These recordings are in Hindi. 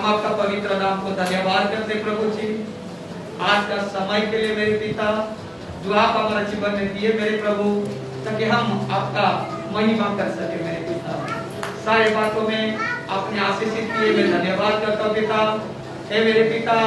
हम आपका पवित्र नाम को धन्यवाद करते प्रभु जी, आज का समय के लिए मेरे पिता, जो आप हमारे जीवन में दिए मेरे प्रभु, ताकि हम आपका महिमा कर सके मेरे पिता। सारे बातों में अपने आशीषित किए मैं धन्यवाद करता हूँ पिता। हे मेरे पिता,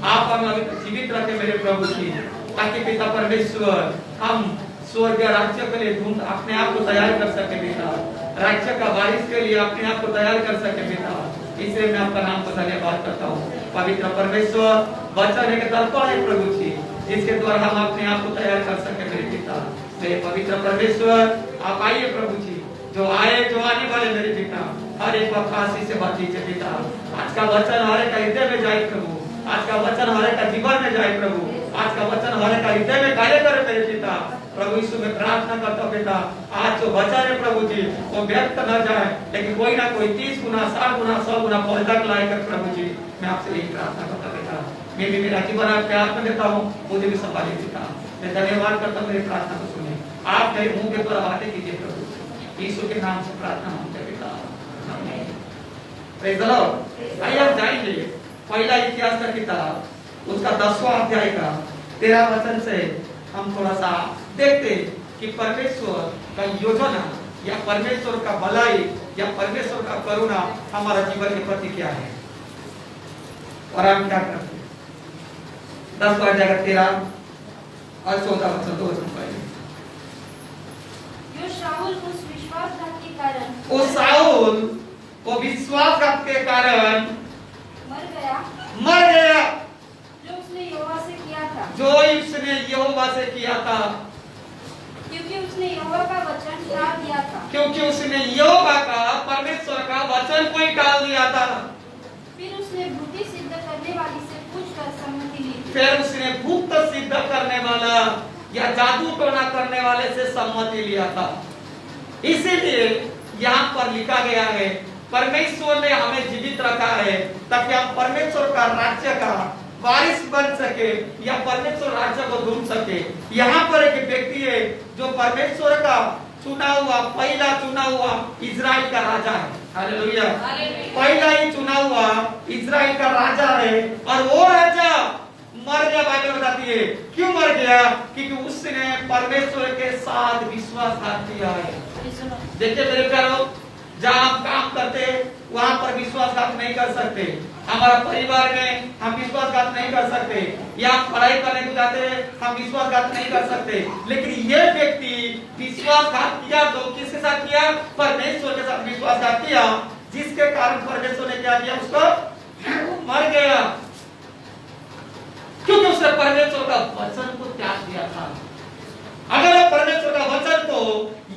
आप हमें जीवित रखे मेरे प्रभु जी, ताकि पिता परमेश्वर हम स्वर्ग राज्य के लिए ढूंढ अपने आप को तैयार कर सके पिता, राज्य का वारिस के लिए अपने आप को तैयार कर सके पिता। इसलिए मैं आपका नाम को धन्यवाद करता हूँ। पवित्र परमेश्वर, वचन एक दर्पण है प्रभु जी, जिसके द्वारा हम अपने आप को तैयार कर सके मेरे पिता। मेरे पवित्र परमेश्वर, आप आइए प्रभु जी, जो आए जो आने वाले मेरे पिता, हर एक वक्त आशीष से बात कीजिए पिता। आज का वचन हमारे का हृदय में जाए प्रभु, आज का वचन हमारे का जीवन में जाए प्रभु, आज का वचन हमारे का हृदय में कार्य करे मेरे पिता। प्रभु यीशु में प्रार्थना करता हूँ पिता, आज जो वचन है प्रभु जी वो व्यर्थ न जाए, लेकिन कोई ना कोई 30 गुना 60 गुना 100 गुना फल तक लाएकर प्रभु जी, मैं आपसे यही प्रार्थना करता पिता। मैं भी मेरा जीवन आपके हाथ में देता हूँ, मुझे भी संभालिए पिता। मैं धन्यवाद करता हूँ मेरी प्रार्थना को सुनिए, आप मेरे मुंह के द्वारा बातें कीजिए प्रभु, यीशु के नाम से प्रार्थना मांगते पिता, आमीन। Praise the Lord. आइए आप जाएंगे पहला इतिहास का किताब, उसका 10वां अध्याय का 13 वचन से हम थोड़ा सा देखते कि परमेश्वर का योजना या परमेश्वर का भलाई या परमेश्वर का करुणा हमारा जीवन के प्रति क्या है और हम क्या करते हैं। 10वां अध्याय का 13 और 14 वचन, 2 वचन पढ़िए। वो शाऊल वो विश्वासघात के कारण मर गया जो उसने यहोवा से किया था, क्योंकि उसने यहोवा का वचन टाल दिया था, क्योंकि उसने यहोवा का परमेश्वर का वचन को ही टाल दिया था। फिर उसने भूति सिद्ध करने वाली से पूछकर सम्मति ली, फिर उसने भूत सिद्ध करने वाला या जादू टोना करने वाले से सम्मति लिया था। इसीलिए यहाँ पर लिखा गया है, परमेश्वर ने हमें जीवित रखा है ताकि हम परमेश्वर का राज्य का वारिस बन सके या परमेश्वर राज्य को ढूंढ सके। यहाँ पर एक व्यक्ति है जो परमेश्वर का चुना हुआ, पहला चुना हुआ इजराइल का राजा है। हालेलुया। पहला ही चुना हुआ इजराइल का राजा है, और वो राजा मर गया। बाइबल बताती है क्यों मर गया, क्योंकि उसने परमेश्वर के साथ विश्वासघात किया है। देखिए मेरे प्यारों, जहाँ हम काम करते वहां पर विश्वासघात नहीं कर सकते, हमारा परिवार में हम विश्वासघात नहीं कर सकते, या पढ़ाई करने को जाते हम विश्वासघात नहीं कर सकते, लेकिन ये व्यक्ति विश्वासघात किया तो किसके साथ किया? परमेश्वर के साथ विश्वासघात किया, जिसके कारण परमेश्वर ने क्या किया? उसको मर गया, क्योंकि उसने परमेश्वर का वचन को त्याग दिया था। अगर परमेश्वर का वचन को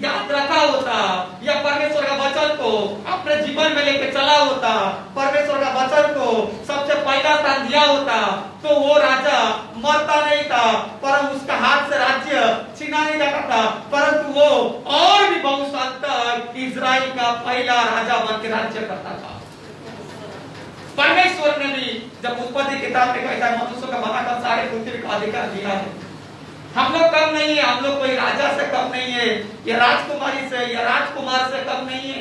याद रखा होता या परमेश्वर का वचन को अपने जीवन में लेके चला होता, परमेश्वर का वचन को सबसे पहला स्थान दिया होता, तो वो राजा मरता नहीं था, परंतु उसका हाथ से राज्य छीना नहीं जाता था, परंतु वो और भी बहुत साल तक इजराइल का पहला राजा बन के राज्य करता था। परमेश्वर ने भी जब उत्पत्ति किताब में कहता है मनुष्य का बनाकर सारे पृथ्वी का अधिकार दिया है। हम लोग कम नहीं है, हम लोग कोई राजा से कम नहीं है, या राजकुमारी से या राजकुमार से कम नहीं है,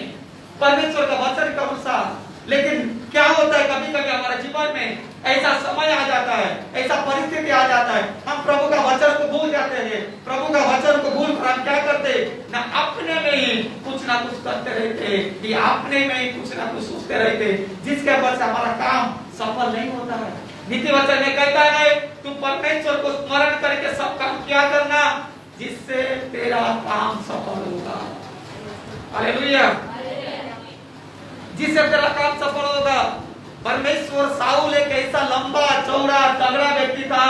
परमेश्वर का वचन के अनुसार। लेकिन क्या होता है, कभी कभी हमारे जीवन में ऐसा समय आ जाता है, ऐसा परिस्थिति आ जाता है, हम प्रभु का वचन को भूल जाते हैं। प्रभु का वचन को भूल कर हम क्या करते, ना अपने में ही कुछ ना कुछ करते रहते, या अपने में ही कुछ ना कुछ सोचते रहते, जिसके वजह से हमारा काम सफल नहीं होता है। नीति वचन में कहता है तू परमेश्वर को स्मरण करके सब काम किया करना, जिससे तेरा काम सफल होगा। हालेलुया। जिससे तेरा काम सफल होगा। परमेश्वर साउल एक ऐसा लंबा चौड़ा तगड़ा व्यक्ति था,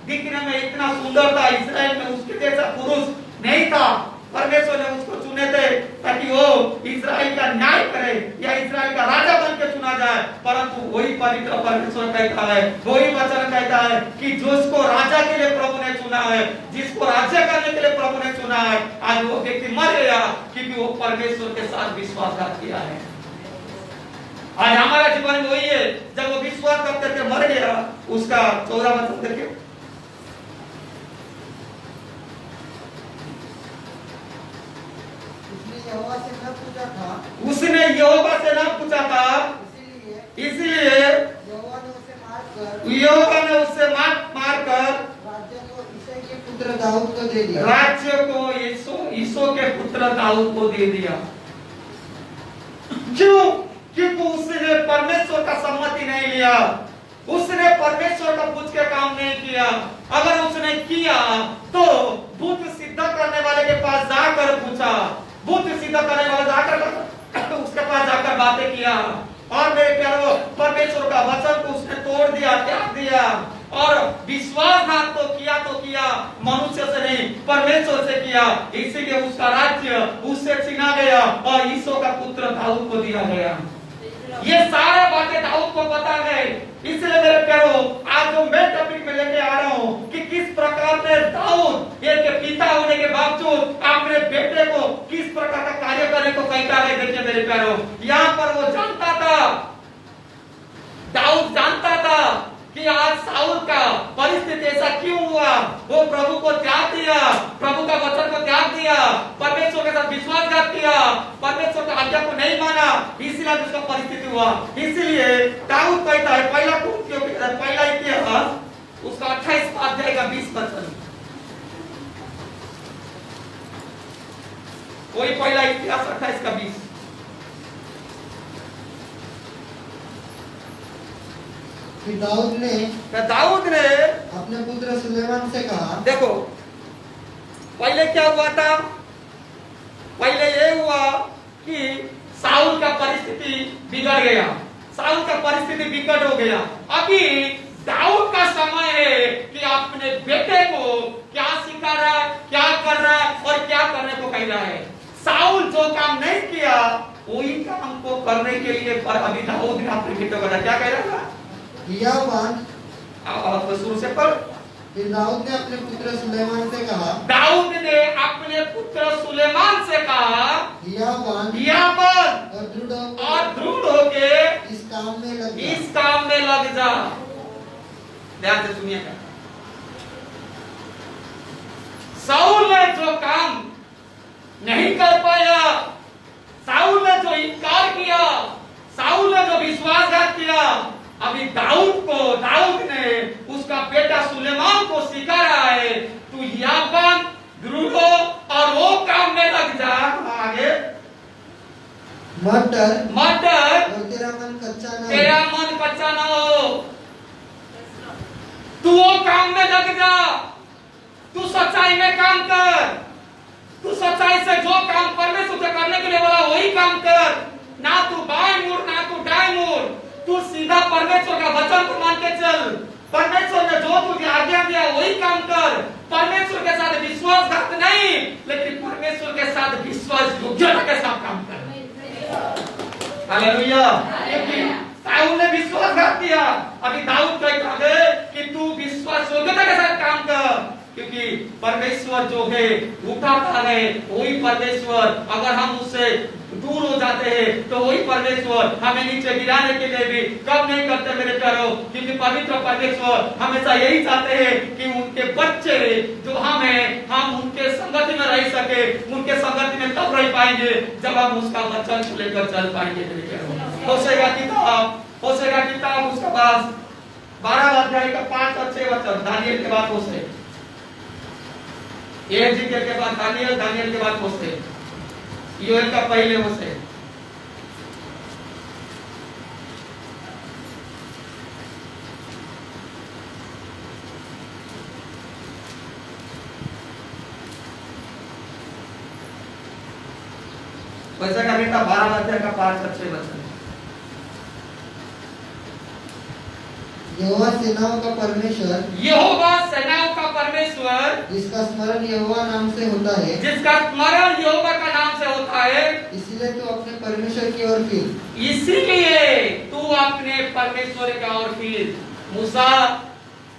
दिखने में इतना सुंदर था, इस्राएल में उसके जैसा पुरुष नहीं था। परमेश्वर ने उसको चुने थे ताकि वो इजराइल का न्याय करे या इजराइल का राजा बन के चुना जाए, परंतु वही पवित्र परमेश्वर कहता है, वही वचन कहता है कि जिसको राजा के लिए प्रभु ने चुना है, जिसको राज्य करने के लिए प्रभु ने चुना है, आज वो व्यक्ति मर गया क्योंकि वो परमेश्वर के साथ विश्वासघात किया है। आज हमारा जीवन में वही है, जब वो विश्वासघात करके मर गया, उसका 14वां वचन देखिए। उसने यहोवा से न पूछा था, इसलिए कर यहोवा ने उससे मारकर राज्य को इसे के पुत्र दाऊद को दे दिया। राज्य को यीशु के पुत्र दाऊद को दे दिया। क्यों? क्योंकि उसने परमेश्वर का सम्मति नहीं लिया, उसने परमेश्वर का पूछ के काम नहीं किया। अगर उसने किया तो भूत सिद्ध करने वाले के पास जाकर पूछा, भूत सिद्ध करने वाला जाकर उसके पास जाकर बातें किया, और मेरे प्यारो परमेश्वर का वचन को उसने तोड़ दिया, त्याग दिया, और विश्वासघात तो किया मनुष्य से नहीं परमेश्वर से किया। इसीलिए उसका राज्य उससे छीना गया और यीशु का पुत्र दाऊद को दिया गया। ये सारे बातें दाऊद को पता है। इसलिए मेरे प्यारो आज जो मैं टॉपिक में लेके आ रहा हूँ कि किस प्रकार से दाऊद एक पिता होने के बावजूद अपने बेटे को किस प्रकार का कार्य करने को कहता है। देखिए मेरे प्यारो, यहाँ पर वो जानता था, दाऊद जानता था कि आज साउल का परिस्थिति ऐसा क्यों हुआ। वो प्रभु को त्याग दिया, प्रभु का वचन को त्याग दिया, परमेश्वर के साथ विश्वासघात किया, परमेश्वर की आज्ञा को नहीं माना, इसलिए उसका परिस्थिति हुआ। इसलिए दाऊद कहता है, पहला इतिहास उसका 28 अध्याय का 20 वचन, वही पहला इतिहास 28 का 20। फिर दाऊद ने अपने पुत्र सुलेमान से कहा। देखो पहले क्या हुआ था, पहले ये हुआ कि साउल का परिस्थिति बिगड़ गया, साउल का परिस्थिति बिगड़ हो गया। अभी दाऊद का समय है कि अपने बेटे को क्या सिखा रहा है, क्या कर रहा है और क्या करने को कह रहा है। साउल जो काम नहीं किया वही काम को करने के लिए पर अभी दाऊद ने अपने बेटे को क्या कह रहा था, शुरू से पढ़। फिर दाऊद ने अपने पुत्र सुलेमान से कहा, दाऊद ने अपने पुत्र सुलेमान से कहा, और दृढ़ होके इस काम में लग जा। ध्यान से सुनिएगा, साउल ने जो काम नहीं कर पाया, साउल ने जो इनकार किया, साउल ने जो विश्वासघात किया, अभी दाऊद ने उसका बेटा सुलेमान को सिखा रहा है, तू याबन दृढ़ और वो काम में लग जा। आगे मत डर और तेरा मन कच्चा ना हो, तू वो काम में लग जा, तू सच्चाई में काम कर, तू सच्चाई से जो काम परमेश्वर से करने के लिए बोला वही काम कर, ना तू बाएं मुड़ ना तू दाएं मुड़, तू सीधा परमेश्वर का वचन को मान के चल, परमेश्वर ने जो तुझे आज्ञा दिया वही काम कर, परमेश्वर के साथ विश्वासघात नहीं लेकिन परमेश्वर के साथ विश्वास योग्यता के साथ काम कर। हालेलुया। साउल ने विश्वासघात किया, अभी दाऊद कहता है कि तू विश्वास योग्यता के साथ काम कर, क्योंकि परमेश्वर जो है उठाता है वही परमेश्वर, अगर हम उससे दूर हो जाते हैं तो वही परमेश्वर हमें नीचे गिराने के लिए भी कम नहीं करते मेरे प्यारो। क्योंकि पवित्र परमेश्वर हमेशा यही चाहते हैं कि उनके बच्चे जो हम उनके संगति में रह सके, उनके संगति में तब रह पाएंगे जब हम उसका वचन को लेकर चल पाएंगे मेरे प्यारो। होशे का किताब उसका पास 12 अध्याय का 5 और 6 वचन, दानियल के बाद होशे, एजेकियल के बाद दानियल के बाद होशे, योएल का पहले होशे। वैसा का बेटा 12 अध्याय का 5 और 6 वचन। यहोवा सेनाओं का परमेश्वर, यहोवा सेनाओं का परमेश्वर, जिसका स्मरण यहोवा नाम से होता है, जिसका स्मरण यहोवा का नाम से होता है, इसीलिए तू अपने परमेश्वर की ओर फिर, इसीलिए तू अपने परमेश्वर की ओर फिर। मूसा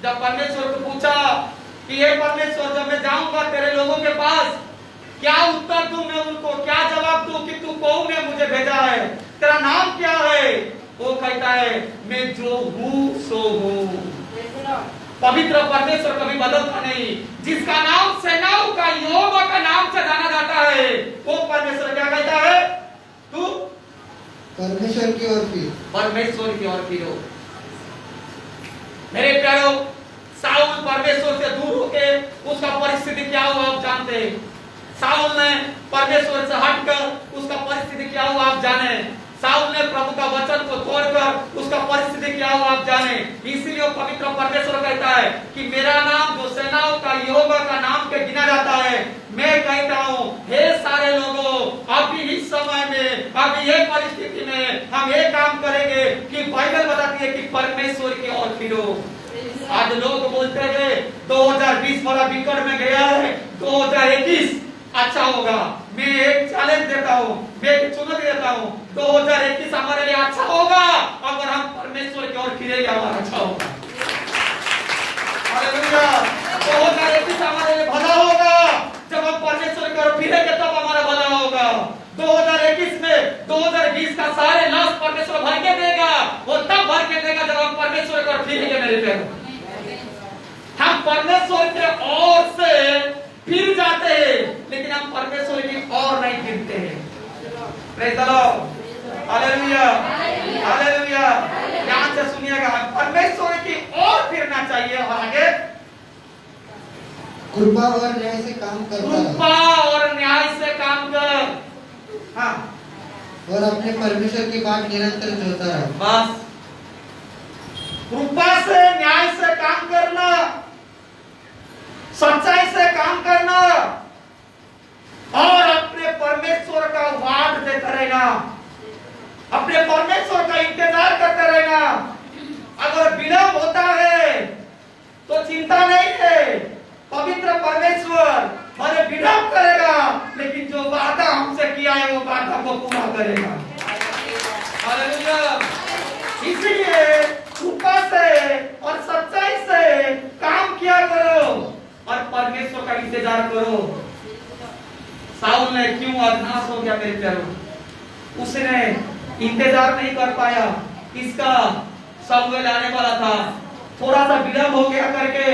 जब परमेश्वर को पूछा कि हे परमेश्वर, जब मैं जाऊंगा तेरे लोगों के पास, क्या उत्तर दूं मैं उनको, क्या जवाब दूं कि तू कौन है, मुझे भेजा है, तेरा नाम क्या है? वो कहता है मैं जो हूँ सो हूँ। पवित्र परमेश्वर कभी बदलता नहीं, जिसका नाम सेनाओं का यहोवा का नाम से जाना जाता है, वो परमेश्वर क्या कहता है? तू परमेश्वर की ओर फिर, परमेश्वर की ओर फिरो। मेरे प्यारो, साउल परमेश्वर से दूर होके उसका परिस्थिति क्या हुआ आप जानते हैं। साउल ने परमेश्वर से हटकर उसका परिस्थिति क्या हुआ आप जाने। साउल ने प्रभु का वचन को तोड़कर उसका परिस्थिति क्या हुआ आप जाने। इसीलिए पवित्र परमेश्वर कहता है कि मेरा नाम जो सेनाओं का यहोवा का नाम के गिना जाता है, मैं कहता हूँ हे सारे लोगों, अभी इस समय में, अभी ये परिस्थिति में हम ये काम करेंगे कि बाइबल बताती है कि परमेश्वर की ओर फिरो। आज लोग बोलते हैं 2020 बड़ा विकट में गया है, 2021 अच्छा होगा। मैं एक चैलेंज देता हूँ, मैं एक चुनौती देता हूँ, 2021 हमारे लिए अच्छा होगा अगर हम परमेश्वर की ओर फिरेंगे, हमारा अच्छा होगा। हालेलुया। 2021 हमारे लिए भला होगा जब हम परमेश्वर की ओर फिरेंगे, तब हमारा भला होगा। 2021 में 2020 का सारे लाश परमेश्वर भर के देगा, वो तब भर के देगा जब हम परमेश्वर की ओर फिरेंगे। मेरे प्यारे, हम परमेश्वर के ओर से फिर जाते हैं, लेकिन हम परमेश्वर की ओर नहीं फिरते हैं। Praise the Lord. Hallelujah, hallelujah. ध्यान से सुनिएगा, परमेश्वर की ओर फिरना चाहिए। और आगे कृपा और न्याय से काम करता है। कृपा और न्याय से काम कर। हाँ, और अपने परमेश्वर की बात निरंतर जोता रहे। बस कृपा से, न्याय से काम करना, सच्चाई से काम करना और अपने परमेश्वर का वाद देता रहना, अपने परमेश्वर का इंतजार करते रहना। अगर विलंब होता है तो चिंता नहीं है, पवित्र परमेश्वर हमें विलंब करेगा, लेकिन जो वादा हमसे किया है वो वादा को पूरा करेगा। हालेलुया। इसलिए कृपा से और सच्चाई से काम किया करो और परमेश्वर का इंतजार करो। साउल ने क्यों नाश हो गया मेरे प्यारों? उसने इंतजार नहीं कर पाया, इसका शमूएल आने वाला था, थोड़ा सा विलंब हो गया करके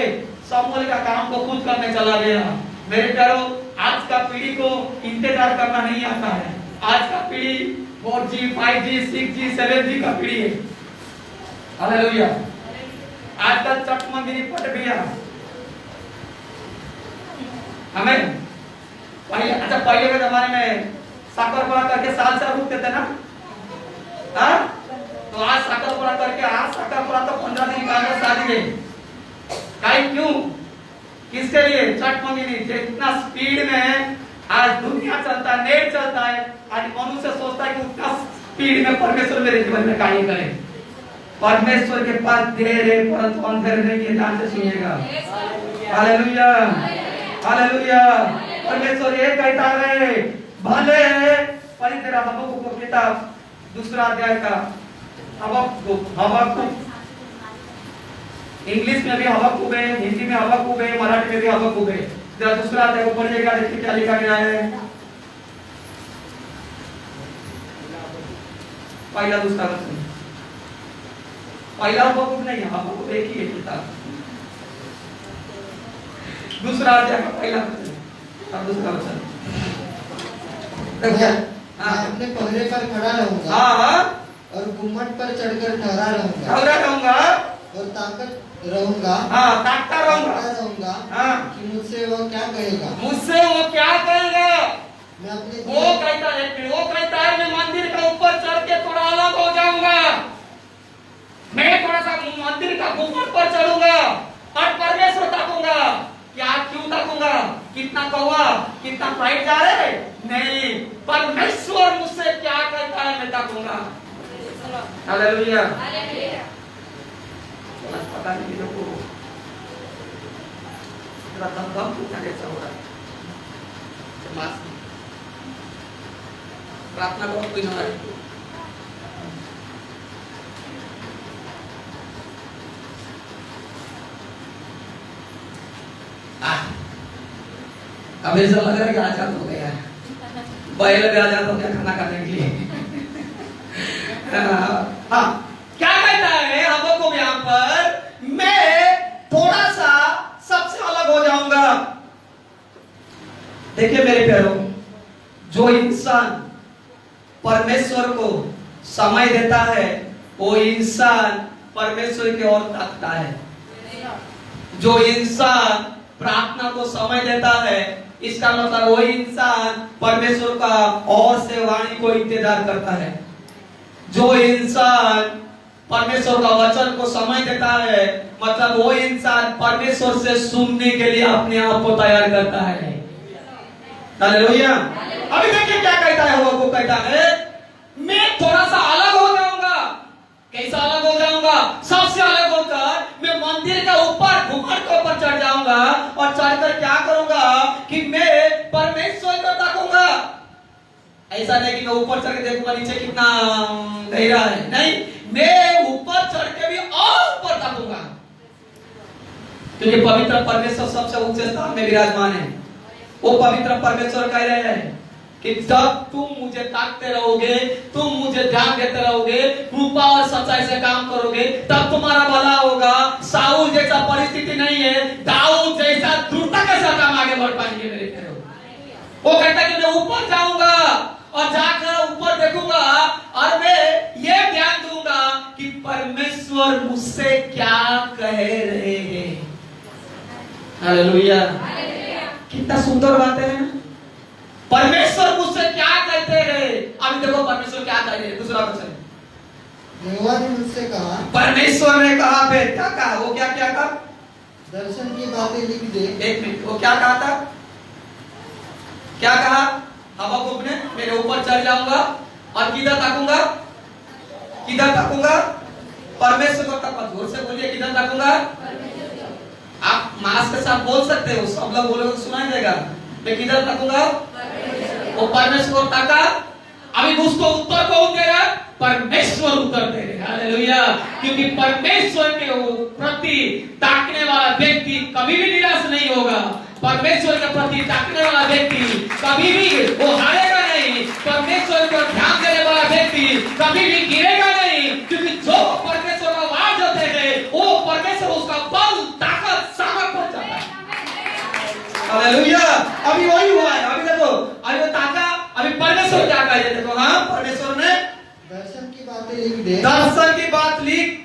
शमूएल का काम को खुद करने चला गया। मेरे प्यारों, आज का पीढ़ी को इंतजार करना नहीं आता है। आज का पीढ़ी 4G, 5G, 6G, 7G का पीढ़ी है। हालेलुया। आजकल चटमंगिनी पट गया हमें। पहले, अच्छा पहले के जमाने में साकर पड़ा करके साल से रुकते थे ना, हाँ? तो आज साकर पड़ा करके, आज साकर पड़ा तो 15 दिन का शादी है। क्यों? किसके लिए? चटमंगिनी। जितना स्पीड में आज दुनिया चलता है, नेट चलता है, आज मनुष्य सोचता है कि उतना स्पीड में परमेश्वर मेरे जीवन में कार्य करे। परमेश्वर के पास देर है परंतु अंधेर नहीं है। ध्यान से सुनिएगा। Hallelujah, hallelujah. परमेश्वर ये कहता है, भले पढ़ी तेरा हबक्कुक किताब 2 अध्याय का हबक्कुक, इंग्लिश में भी हबक्कुक है, हिंदी में हबक्कुक है, मराठी में भी हबक्कुक है। जरा 2 अध्याय को पढ़िएगा, देखिए क्या लिखा गया है। पहला दूसरा वचन, पहला हबक्कुक नहीं है, हबक्कुक एक ही है किताब। 2 अध्याय का पहला वचन और दूसरा वचन। मैं अपने पहरे पर खड़ा रहूंगा। हाँ, और गुम्मट पर चढ़कर ठहरा रहूंगा और ताकत रहूंगा। हाँ, ताकता रहूंगा। हाँ, कि मुझसे वो क्या कहेगा। मुझसे वो क्या कहेगा? मैं अपने वो कहता है मैं मंदिर के ऊपर चढ़ के थोड़ा अलग हो जाऊंगा, मैं थोड़ा सा मंदिर का गुम्मट पर चढ़ूंगा और परमेश्वर ताकूंगा। क्या क्यों ताकूंगा? कितना कौवा, कितना प्राइड जा रहे? नहीं, परमेश्वर मुझसे क्या कहता है मैं ताकूंगा। हालेलुया। पता नहीं लोगों को दम कैसा हो रहा है। प्रार्थना करो, कोई ना रहे। अब ऐसा लग रहा है कि आजाद हो गया है, बैल भी आजाद हो गया खाना खाने के लिए। हाँ, क्या कहता है हबक्कुक यहाँ पर? मैं थोड़ा सा सबसे अलग हो जाऊंगा। देखिए मेरे प्यारों, जो इंसान परमेश्वर को समय देता है वो इंसान परमेश्वर की ओर ताकता है। जो इंसान प्रार्थना को समय देता है, इसका मतलब वही इंसान परमेश्वर का और से वाणी को इंतजार करता है। जो इंसान परमेश्वर का वचन को समय देता है, मतलब वो इंसान परमेश्वर से सुनने के लिए अपने आप को तैयार करता है। हालेलुया। अभी देखिए क्या कहता है, वो कहता है मैं थोड़ा सा अलग हो जाऊंगा। कैसा अलग हो जाऊंगा? सबसे अलग होकर मैं मंदिर के ऊपर घुमट के ऊपर चढ़ जाऊंगा और चढ़कर क्या करूंगा कि मैं परमेश्वर को ताकूंगा। ऐसा नहीं कि मैं ऊपर चढ़ के देखूंगा नीचे कितना गहरा है, नहीं, मैं ऊपर चढ़ के भी और ऊपर ताकूंगा, क्योंकि पवित्र परमेश्वर सबसे ऊंचे स्थान में विराजमान है। वो पवित्र परमेश्वर कह रहे हैं कि जब तुम मुझे ताकते रहोगे, तुम मुझे ध्यान देते रहोगे, कृपा और सच्चाई से काम करोगे, तब तुम्हारा भला होगा। साउल जैसा परिस्थिति नहीं है, दाऊद जैसा दृढ़ता के साथ हम आगे बढ़ पाएंगे मेरे प्यारे। वो कहता कि मैं ऊपर जाऊंगा और जाकर ऊपर देखूंगा और मैं ये ध्यान दूंगा कि परमेश्वर मुझसे क्या कह रहे हैं। हालेलुया। कितना सुंदर बातें हैं। परमेश्वर मुझसे क्या कहते हैं। अभी देखो परमेश्वर क्या कह रहे हैं। दूसरा वचन, यहोवा ने मुझसे कहा, परमेश्वर ने कहा, फिर क्या कहा? वो क्या क्या कहा? दर्शन की बातें लिख दे। एक मिनट, वो क्या कहा था? क्या कहा हबक्कुक ने? मेरे ऊपर चढ़ जाऊंगा और किधर ताकूंगा? किधर ताकूंगा? परमेश्वर को ताकूंगा। जोर से बोलिए, किधर ताकूंगा? आप मास्क के साथ बोल सकते हो, सब लोग बोलोगे तो सुनाई देगा। मैं किधर ताकूंगा? वो परमेश्वर ताका। अभी उसको उत्तर कौन दे रहा? परमेश्वर उत्तर दे रहे। हालेलुया। क्योंकि परमेश्वर के प्रति ताकने वाला व्यक्ति कभी भी निराश नहीं होगा। परमेश्वर के प्रति ताकने वाला व्यक्ति कभी भी वो हारेगा नहीं। परमेश्वर को ध्यान देने वाला व्यक्ति कभी भी गिरेगा नहीं, क्योंकि जो परमेश्वर का वाद होते हैं वो परमेश्वर उसका बल, ताकत, सामर्थ हो जाता है। हालेलुया। अभी वही हुआ है। अभी देखो, अभी वो ताका, अभी परमेश्वर क्या कह रहे? देखो, हाँ, परमेश्वर ने दर्शन की बातें लिख दे। दर्शन की बात लिख,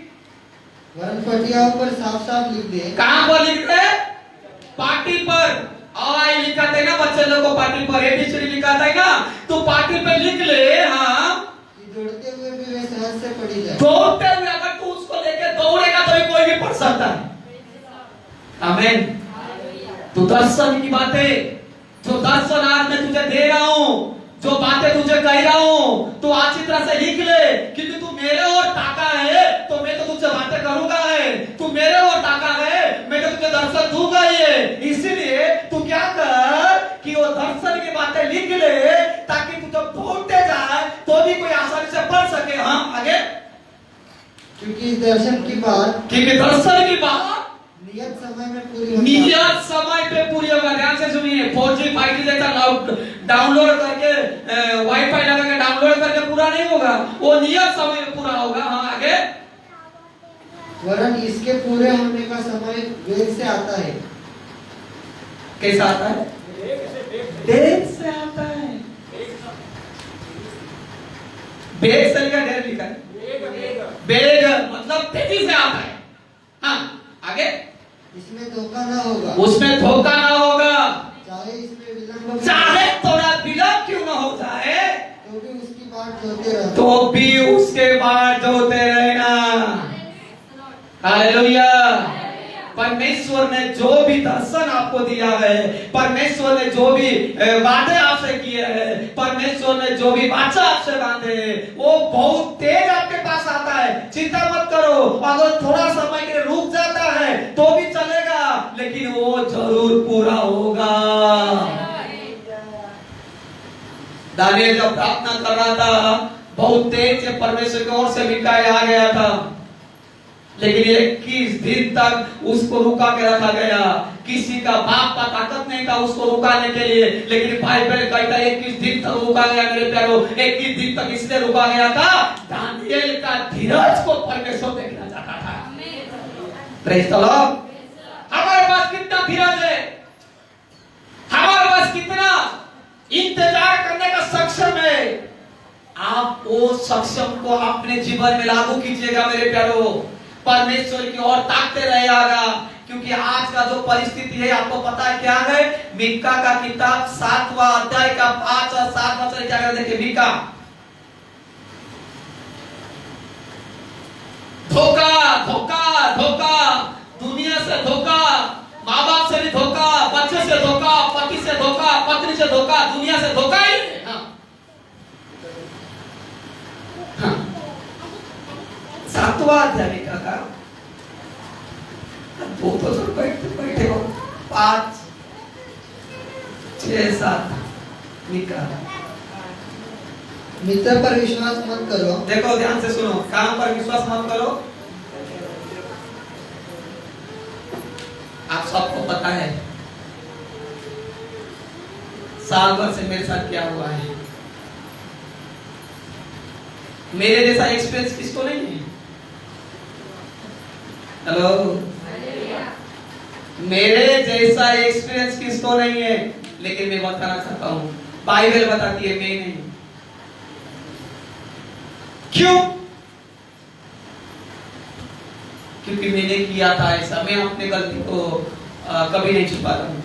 वरन पटियाओं पर साफ साफ लिख दे। कहां पर लिख दे? पाटी पर। और लिखा था ना बच्चे लोग को, पाटी पर एबीसीडी लिखा था ना, तो पाटी पे लिख ले। हाँ, दौड़ते हुए भी वे सहज से पढ़ी जाए। दौड़ते हुए अगर तू उसको लेके दौड़ेगा तो कोई भी पढ़ सकता है। आमीन। तो दर्शन की बातें, जो दर्शन आज मैं तुझे दे रहा हूं, जो बातें तुझे कह रहा हूं, तू अच्छी तरह से लिख ले, क्योंकि तू मेरे ओर ताका है तो मैं तो तुझसे बातें करूंगा है। तू मेरे ओर ताका है, मैं तो तुझे दर्शन दूंगा ही है। इसीलिए तू क्या कर कि वो दर्शन की बातें लिख ले, ताकि तू जब दौड़ते जाए तो भी कोई आसानी से पढ़ सके। हाँ, आगे। क्योंकि इस दर्शन की बात, क्योंकि दर्शन की बात नियत समय में पूरी होगी। नियत समय पे पूरी होगा। ध्यान से सुनिए, 4G 5G जैसा डाउनलोड करके, वाईफाई लगा के डाउनलोड करके पूरा नहीं होगा, वो नियत समय में पूरा होगा। हाँ, आगे। वरन इसके पूरे होने का समय वेग से आता है। कैसा आता है? देर से आता है। बेग से लिखा, ढेर लिखा है। बेग मतलब तेजी से आता है। हाँ, आगे। इसमें धोखा ना होगा। उसमें धोखा ना होगा। चाहे इसमें विलंब, चाहे थोड़ा विलंब क्यों ना हो जाए, तो भी उसकी बाट जोते रहना। तो भी उसके बाद जोते रहना। हालेलुया। परमेश्वर ने जो भी दर्शन आपको दिया है, परमेश्वर ने जो भी वादे आपसे किए हैं, परमेश्वर ने जो भी वाचा आपसे बांधे हैं, वो बहुत तेज आपके पास आता है। चिंता मत करो, अगर थोड़ा समय के लिए रुक जाता है तो भी चलेगा, लेकिन वो जरूर पूरा होगा। दानियल जब प्रार्थना कर रहा था, बहुत तेज से परमेश्वर की ओर से मिकाएल आ गया था, लेकिन 21 दिन तक उसको रुका के रखा गया। किसी का बाप का ताकत नहीं था उसको रुकाने के लिए, लेकिन बाइबल कहता है 21 दिन तक रुका गया। मेरे प्यारो, 21 दिन तक इसलिए रुका गया था, दानियल का धीरज को परमेश्वर देखना चाहता था। Praise the Lord. हमारे पास कितना धीरज है, हमारे पास कितना इंतजार करने का सक्षम है। आप वो सक्षम को अपने जीवन में लागू कीजिएगा मेरे प्यारो। परमेश्वर की ओर ताकते रहेगा, क्योंकि आज का जो परिस्थिति है आपको पता है क्या है। मीका का किताब 7वां अध्याय का 5 और 7 वचन क्या कहते हैं। देखिए मीका, धोखा धोखा धोखा, दुनिया से धोखा, माँ बाप से भी धोखा, बच्चे से धोखा, पति से धोखा, पत्नी से धोखा, दुनिया से धोखा ही। हाँ। 7वां अध्याय मीका का, बैठे हो 5, 6, 7 मीका। मित्र पर विश्वास मत करो। देखो ध्यान से सुनो, काम पर विश्वास मत करो। आप सबको पता है साल भर से मेरे साथ क्या हुआ है। मेरे जैसा एक्सपीरियंस किसको नहीं है। हेलो, मेरे जैसा एक्सपीरियंस किसको नहीं है, लेकिन मैं बताना चाहता हूं, बाइबल बताती है, मैं नहीं। क्यों? क्योंकि मैंने किया था ऐसा। मैं अपने गलती को कभी नहीं छुपाता हूं।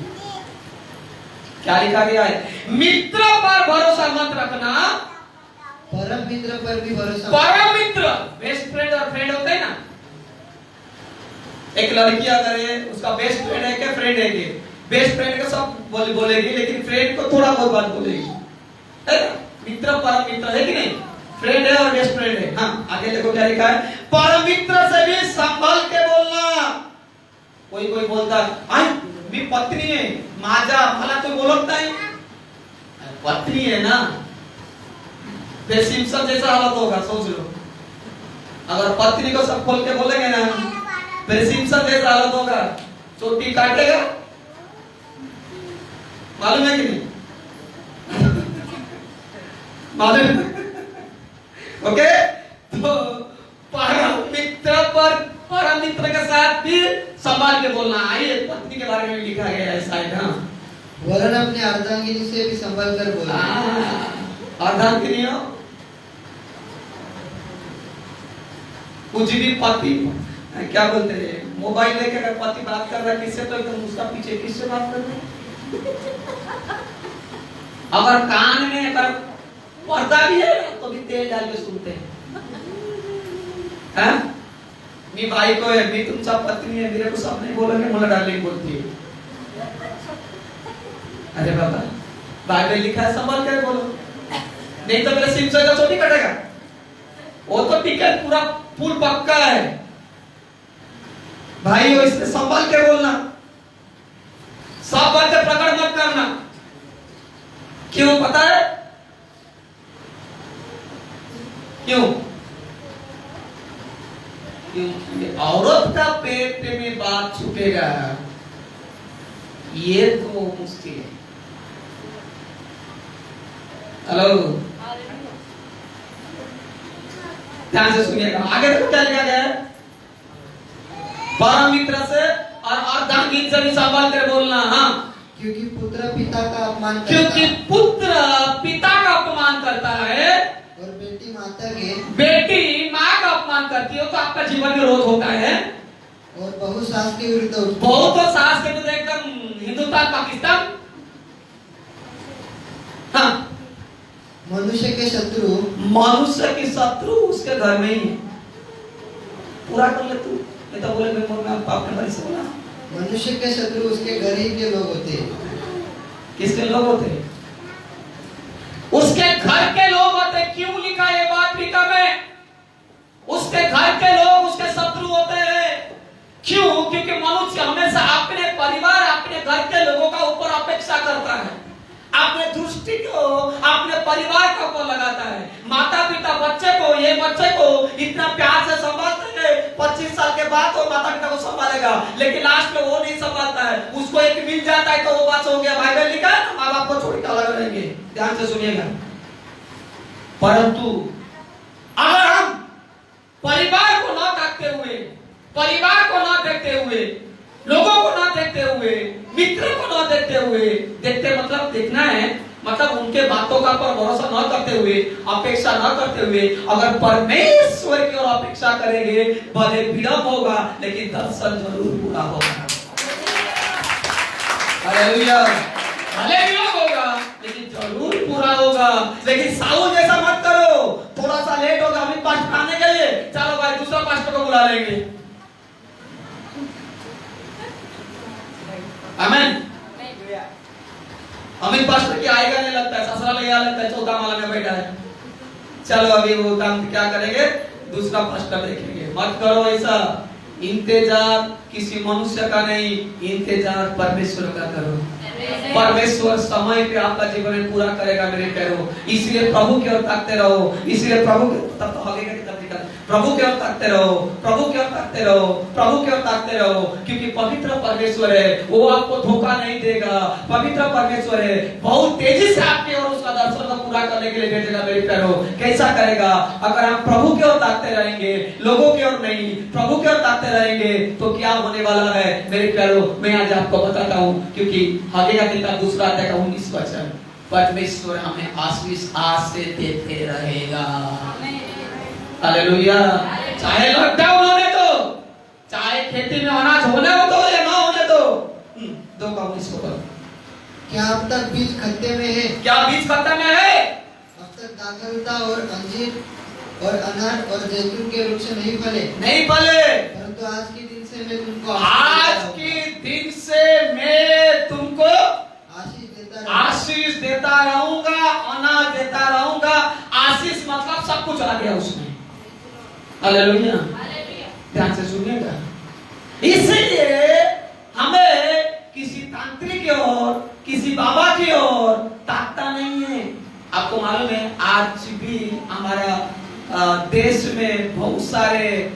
क्या लिखा गया है, मित्र पर भरोसा मत रखना, परम मित्र पर भी भरोसा। परम मित्र, बेस्ट फ्रेंड और फ्रेंड होते हैं ना। एक लड़की अगर है, उसका बेस्ट फ्रेंड है क्या, फ्रेंड है क्या, बेस्ट फ्रेंड का सब बोलेगी, लेकिन फ्रेंड को थोड़ा बहुत बात बोलेगी, है ना। मित्र परम मित्र है कि नहीं, फ्रेंड है और बेस्ट फ्रेंड है। हाँ, आगे देखो क्या लिखा है, परम मित्र से भी संभल के बोलना। कोई कोई बोलता है मी पत्नी है माझा, मला तो बोलत नाही, पत्नी है ना। फिर सिम्पसन जैसा हालत होगा, सोच लो। अगर पत्नी को सब खोल के बोलेंगे ना, फिर सिम्पसन जैसा हालत होगा, चोटी काटेगा, मालूम है कि नहीं। मालूम। ओके, तो परम मित्र के साथ भी संभाल के बोलना। आइए पत्नी के बारे में लिखा गया है शायद। हाँ, वरन अपने अर्धांगिनी से भी संभल कर बोलना। अर्धांगिनी हो, कुछ भी पति क्या बोलते हैं, मोबाइल लेके अगर पति बात कर रहा है किससे, तो एकदम उसका पीछे किससे बात कर रहे हैं। अगर कान में अगर पर्दा भी है तो भी तेल डाल के सुनते हैं। हाँ? मी भाई को है, मी तुमचा पत्नी है, मेरे को सब नहीं बोलेंगे, मला डार्लिंग बोलती है। अरे बाबा, बाइबल लिखा है संभाल कर बोलो, नहीं तो मेरे सिम से तो चोटी कटेगा। वो तो टिकट पूरा फुल पक्का है भाई, वो इसने संभाल के बोलना, सब बातें प्रकट मत करना। क्यों पता है क्यों? क्योंकि औरत का पेट में बात छूटेगा, ये तो मुश्किल है। हेलो, ध्यान से सुनिएगा, आगे देखो क्या लिखा गया है, परम मित्र से और अर्धांगिनी से भी संभाल कर बोलना। हाँ, क्योंकि पुत्र पिता का अपमान करता, क्योंकि पुत्र पिता का अपमान करता है और बेटी माँ का अपमान करती है, तो आपका जीवन में रोध होता है। और बहु सास के विरुद्ध उठती है। बहुत तो सास के विरुद्ध एकदम हिंदुस्तान पाकिस्तान। हाँ, मनुष्य के शत्रु उसके घर में ही है। पूरा कर ले तू, नहीं तो बोले मैं अपने बारे से बोला। मनुष्य के शत्रु उसके घर ही के लोग होते हैं। किसके लोग होते हैं? उसके घर के लोग होते हैं। क्यों लिखा ये बात मीका में? उसके घर के लोग उसके शत्रु होते हैं। क्यों? क्योंकि मनुष्य हमेशा अपने परिवार, अपने घर के लोगों का ऊपर अपेक्षा करता है, अपने दृष्टि को अपने परिवार के ऊपर लगाता है। माता पिता बच्चे को इतना प्यार से संभालते हैं, 25 साल के बाद वो माता पिता को संभालेगा, लेकिन लास्ट में वो नहीं संभालता है, उसको एक मिल जाता है तो वो बात हो गया। बाइबल लिखा है ना, माँ बाप को छोड़ के अलग रहेंगे। ध्यान से सुनिएगा, परंतु अगर हम परिवार को न देखते हुए, परिवार को न देखते हुए, लोगों को न देखते हुए, मित्र को न देखते हुए, देखते मतलब देखना है, मतलब उनके बातों का पर भरोसा न करते हुए, अपेक्षा न करते हुए, अगर परमेश्वर परमेश्वर की ओर अपेक्षा करेंगे, भले विलंब होगा लेकिन दर्शन जरूर पूरा होगा। हालेलुया। भले विलंब होगा लेकिन जरूर पूरा होगा। लेकिन साउल जैसा मत करो, थोड़ा सा लेट होगा अभी पास्टर आने के लिए, चलो भाई दूसरा पास्टर को बुला लेंगे। आमीन। अमित पास्टर की आएगा नहीं लगता है, ससुराल गया लगता है, चौथा माला में बैठा है। चलो अभी वो काम क्या करेंगे, दूसरा पास्टर देखेंगे। मत करो ऐसा। इंतजार किसी मनुष्य का नहीं, इंतजार परमेश्वर का करो। परमेश्वर समय पे आपका जीवन में पूरा करेगा मेरे प्यारो। इसलिए प्रभु की ओर ताकते रहो, इसलिए प्रभु तब तो आगे का प्रभु की ओर ताकते रहो, प्रभु की ओर ताकते रहो, प्रभु की ओर ताकते रहो, क्योंकि पवित्र परमेश्वर है, वो आपको धोखा नहीं देगा। पवित्र परमेश्वर है, बहुत तेजी से आपकी ओर उसका दर्शन को पूरा करने के लिए भेजेगा मेरे प्यारो। कैसा करेगा? अगर हम प्रभु की ओर ताकते रहेंगे, लोगों की ओर नहीं, प्रभु की ओर ताकते रहेंगे तो क्या होने वाला है मेरे प्यारो, मैं आज आपको बताता हूँ। क्योंकि आगे का किताब दूसरा अध्याय का 19 वचन, परमेश्वर हमें आशीष आज से देते रहेगा। हालेलुया। चाहे लॉकडाउन होने दो, चाहे खेती में अनाज होने दो या ना होने दो। 2:19 को क्या अब तक बीज खत्ते में है? क्या बीज खत्ते में है? अब तक दाखलता और अंजीर और अनार और जैतून के वृक्ष नहीं फले? नहीं फले। परंतु आज के दिन से मैं तुमको आशीष देता रहूंगा, अनाज देता रहूंगा। आशीष मतलब सब कुछ आ गया उसमें। हालेलुया। ध्यान से सुनिएगा। इसलिए हमें किसी तांत्रिक की ओर, किसी बाबा की ओर ताकता नहीं है। आपको मालूम है आज भी हमारा देश में बहुत सारे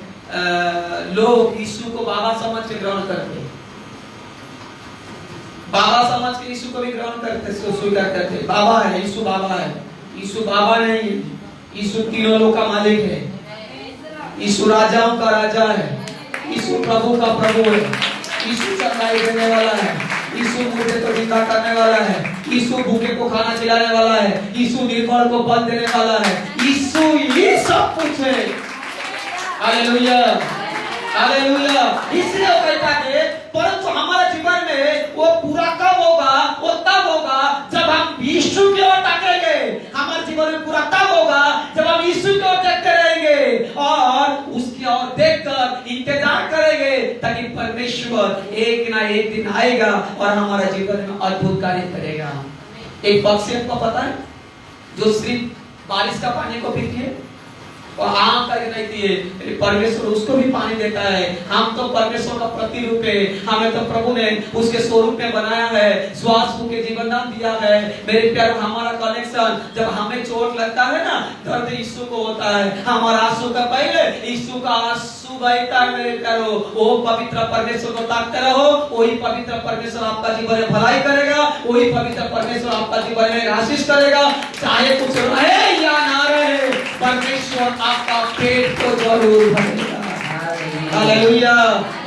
लोग यीशु को बाबा समझ के ग्रहण करते हैं। बाबा समझ के यीशु को भी ग्रहण करते, स्वीकार करते। बाबा है, यीशु बाबा है। यीशु बाबा नहीं, यीशु तीनों लोग का मालिक है। यीशु राजाओं का राजा है। यीशु प्रभु का प्रभु है। यीशु चंगाई देने वाला है। यीशु मुर्दे को जिंदा करने वाला है। यीशु भूखे को खाना खिलाने वाला है। यीशु निर्बल को बल देने वाला है। यीशु ये सब कुछ है। Hallelujah, hallelujah. इसलिए वो कहता है, परंतु हमारे जीवन में वो पूरा कब होगा? वो तब होगा जब हम यीशु की ओर ताकेंगे। हमारे जीवन में पूरा तब होगा जब हम यीशु की ओर देखते रहेंगे और उसकी ओर देखकर इंतजार करेंगे, ताकि परमेश्वर एक ना एक दिन आएगा और हमारा जीवन में अद्भुत कार्य करेगा। एक पक्षी आपको पता है जो सिर्फ बारिश का पानी को पीती है और आम का नहीं दिए, परमेश्वर उसको भी पानी देता है। हम तो परमेश्वर का प्रतिरूप है। हमें तो प्रभु ने उसके स्वरूप में बनाया है, श्वास के जीवन दान दिया है। मेरे प्यारे, हमारा कनेक्शन जब हमें चोट लगता है ना, दर्द यीशु को होता है। हमारा आंसू का पहले यीशु का आंसू बहता है। मेरे प्यारो, वो पवित्र परमेश्वर को ताकते रहो। वही पवित्र परमेश्वर आपका जीवन में भलाई करेगा। वही पवित्र परमेश्वर आपका जीवन में आशीष करेगा। चाहे कुछ रहे या ना रहे, परमेश्वर आपका पेट को जरूर भरेगा। हालेलुया।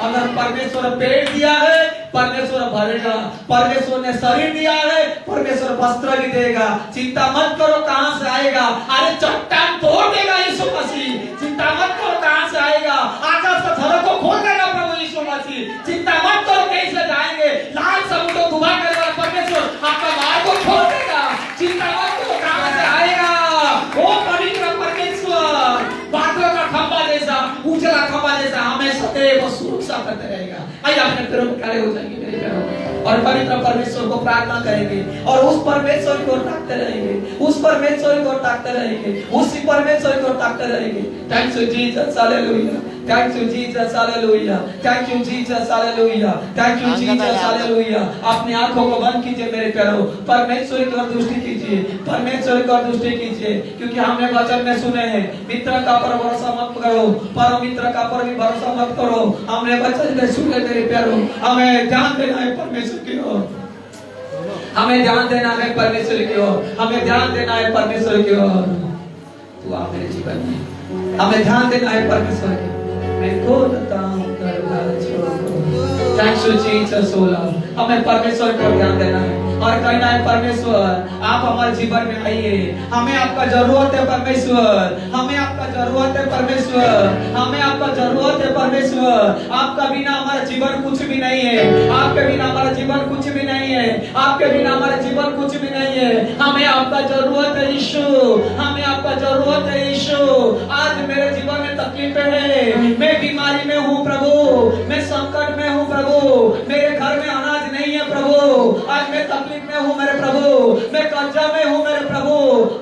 अगर परमेश्वर पेट दिया है, परमेश्वर भरेगा। परमेश्वर ने शरीर दिया है, परमेश्वर वस्त्र भी देगा। चिंता मत करो कहां से आएगा। अरे चट्टान तोड़ देगा यीशु मसीह। चिंता मत करो कहां से आएगा। आकाश का धरती को खोल देगा प्रभु यीशु मसीह। चिंता मत करो कैसे जाएंगे। लाल समुद्र को डुबा कर वाला परमेश्वर आपका मार्ग को खोल देगा। चिंता मत करो कहां से आएगा। वो पवित्र परमेश्वर बादलों का खंभा जैसा, उजला खंभा जैसा हमें सदैव सुरक्षा करते रहेगा। आइए अपने पैरों पर खड़े हो जाएंगे मेरे प्यारों, और पवित्र परमेश्वर को प्रार्थना करेंगे और उस परमेश्वर को ताकते रहेंगे। उस परमेश्वर को ताकते रहेंगे। उसी परमेश्वर को ताकते रहेंगे। Thank you Jesus, hallelujah. Thank you Jesus, hallelujah. Thank you Jesus, hallelujah. Thank you Jesus, hallelujah. अपनी आंखों को बंद कीजिए मेरे प्यारों, परमेश्वर की ओर दृष्टि कीजिए, परमेश्वर की ओर दृष्टि कीजिए। क्योंकि हमने वचन में सुने हैं, मित्र का पर भरोसा मत करो, परम मित्र का पर भी भरोसा मत करो। हमने वचन में सुने मेरे प्यारों, हमें ध्यान देना है परमेश्वर की ओर। हमें ध्यान देना है परमेश्वर की ओर। हमें ध्यान देना है परमेश्वर की ओर। तू आ मेरे जीवन में, हमें ध्यान देना है परमेश्वर की। मैं खोलता हूं दरवाजों को। थैंक यू जीसस, हमें परमेश्वर को ध्यान देना है। और कहना है परमेश्वर आप हमारे जीवन में आइए, हमें आपका जरूरत है परमेश्वर, हमें आपका जरूरत है परमेश्वर, हमें आपका जरूरत है परमेश्वर। आपका बिना हमारा जीवन कुछ भी नहीं है, आपके बिना हमारा जीवन कुछ भी नहीं है, आपके बिना हमारा जीवन कुछ भी नहीं है। हमें आपका जरूरत है यीशु, हमें आपका जरूरत है यीशु। आज मेरे जीवन में तकलीफें है, मैं बीमारी में हूँ प्रभु, मैं संकट में हूँ प्रभु, मेरे घर में अनाज नहीं है प्रभु, आज मैं तकलीफ में हूँ मेरे प्रभु, मैं कर्जा में हूँ मेरे प्रभु।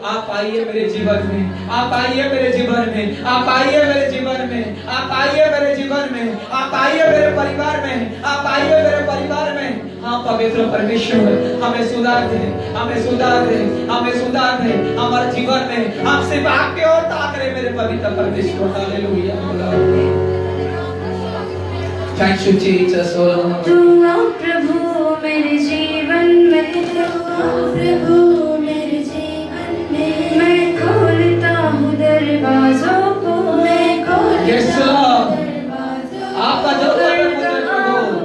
आप आइए मेरे जीवन में, आप आइए मेरे जीवन में, आप आइए मेरे जीवन में, आप आइए मेरे जीवन में, आप आइए मेरे परिवार में, आप आइए मेरे परिवार में। हाँ पवित्र परमेश्वर हमें सुधार दे, हमें सुधार दे, हमें सुधार दे हमारे जीवन में। हम सिर्फ आपके ओर ताक रहे मेरे पवित्र परमेश्वर। हालेलुया। Thank you Jesus. तू आओ प्रभु मेरे जीवन में, तू आओ प्रभु मेरे जीवन में। मैं खोलता हूँ दरवाजों को, मैं खोलता हूँ दरवाजों को। आपका जरूरत है मुझे प्रभु।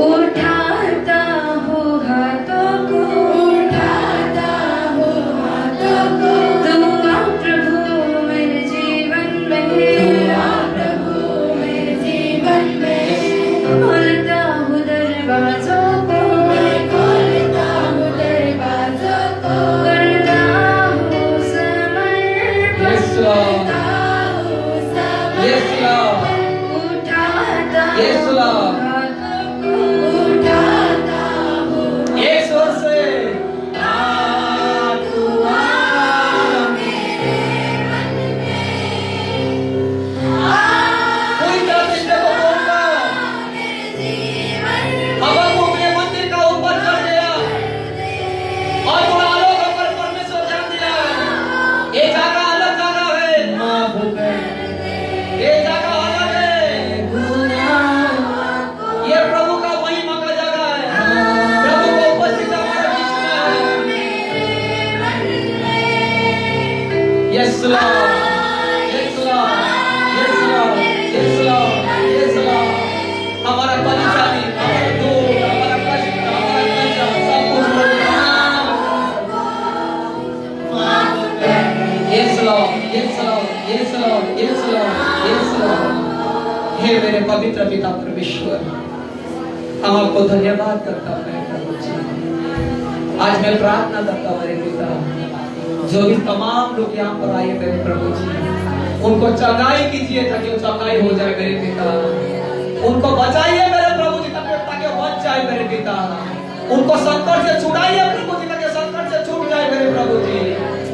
उठाता हूँ हाथों को, उठाता हूँ हाथों को। तू आओ प्रभु मेरे जीवन में, तू आओ प्रभु मेरे जीवन में। खोलता हूँ दरवाजों को, मैं खोलता हूँ दरवाजों को। करता हूँ समर्पण, Yes, Lord. करता हूँ समर्पण। Yes, Lord. उठाता Yes, हूँ Lord. हाथों को, उठाता हूँ। एक स्वर से तू आ मेरे मन में, आ पूरी तरह से इसको बोलना। मेरे जीवन में। हवा को अपने मंदिर का ऊपर चढ़ गया और थोड़ा आलोक ऊपर परमेश्वर जान दिया। ये जगह अलग जगह है, माफ हो गए। ये जगह अलग है, ये प्रभु का महिमा का जगह है। प्रभु का उपस्थित हमारे बीच में है। Yes Lord, yes Lord, yes Lord, yes Lord, yes Lord। हमारा परेशानी, हमारा दुख, हमारा कष्ट, हमारा कर्जा, सब कुछ माफ हो गया। Yes Lord, yes Lord, yes Lord, yes Lord, yes Lord। हे मेरे पवित्र पिता परमेश्वर, हम आपको धन्यवाद करता हूँ मेरे प्रभु जी। आज मैं प्रार्थना करता हूँ मेरे पिता, जो भी तमाम लोग यहाँ पर आए मेरे प्रभु जी, उनको चंगाई कीजिए ताकि वो चंगाई हो जाए मेरे पिता। उनको बचाइए मेरे प्रभु जी ताकि वो बच जाए मेरे पिता। उनको संकट से छुड़ाइए प्रभु जी ताकि संकट से छूट जाए मेरे प्रभु जी।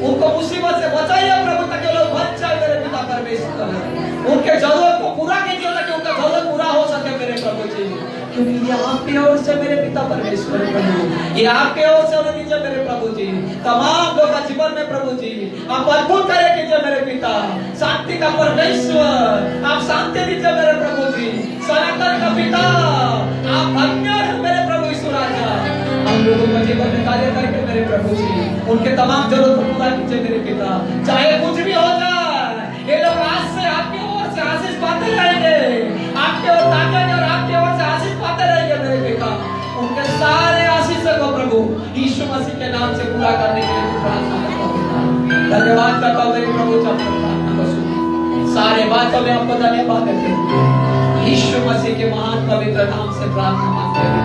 उनको मुसीबत से बचाइए प्रभु ताकि लोग बच जाए मेरे पिता परमेश्वर। उनके जरूरत को पूरा कीजिए ताकि उनका जरूरत पूरा हो सके मेरे प्रभु जी, क्योंकि ये आपके ओर से मेरे पिता परमेश्वर प्रभु, ये आपके ओर से होने दीजिए मेरे प्रभु जी। तमाम लोग का जीवन में प्रभु जी आप अद्भुत कार्य कीजिए मेरे पिता। शांति का परमेश्वर आप शांति दीजिए मेरे प्रभु जी। सनातन का पिता आप धन्य हैं मेरे प्रभु यीशु राजा। हम लोगों का जीवन में कार्य करके मेरे प्रभु जी उनके तमाम जरूरत को पूरा कीजिए मेरे पिता। चाहे कुछ भी हो जाए, ये लोग आज से आपके ओर से आशीष पाते रहेंगे, आपके ओर ताकेंगे और आपके ओर से आशीष पाते रहेंगे मेरे पिता। उनके सारे आशीष को प्रभु यीशु मसीह के नाम से पूरा करने के लिए प्रार्थना करता हूँ। धन्यवाद करता हूँ मेरे प्रभु जब प्रार्थना को सुनी। सारे बातों में आपको धन्यवाद देते हैं। यीशु मसीह के महान पवित्र नाम से प्रार्थना मांगते हैं।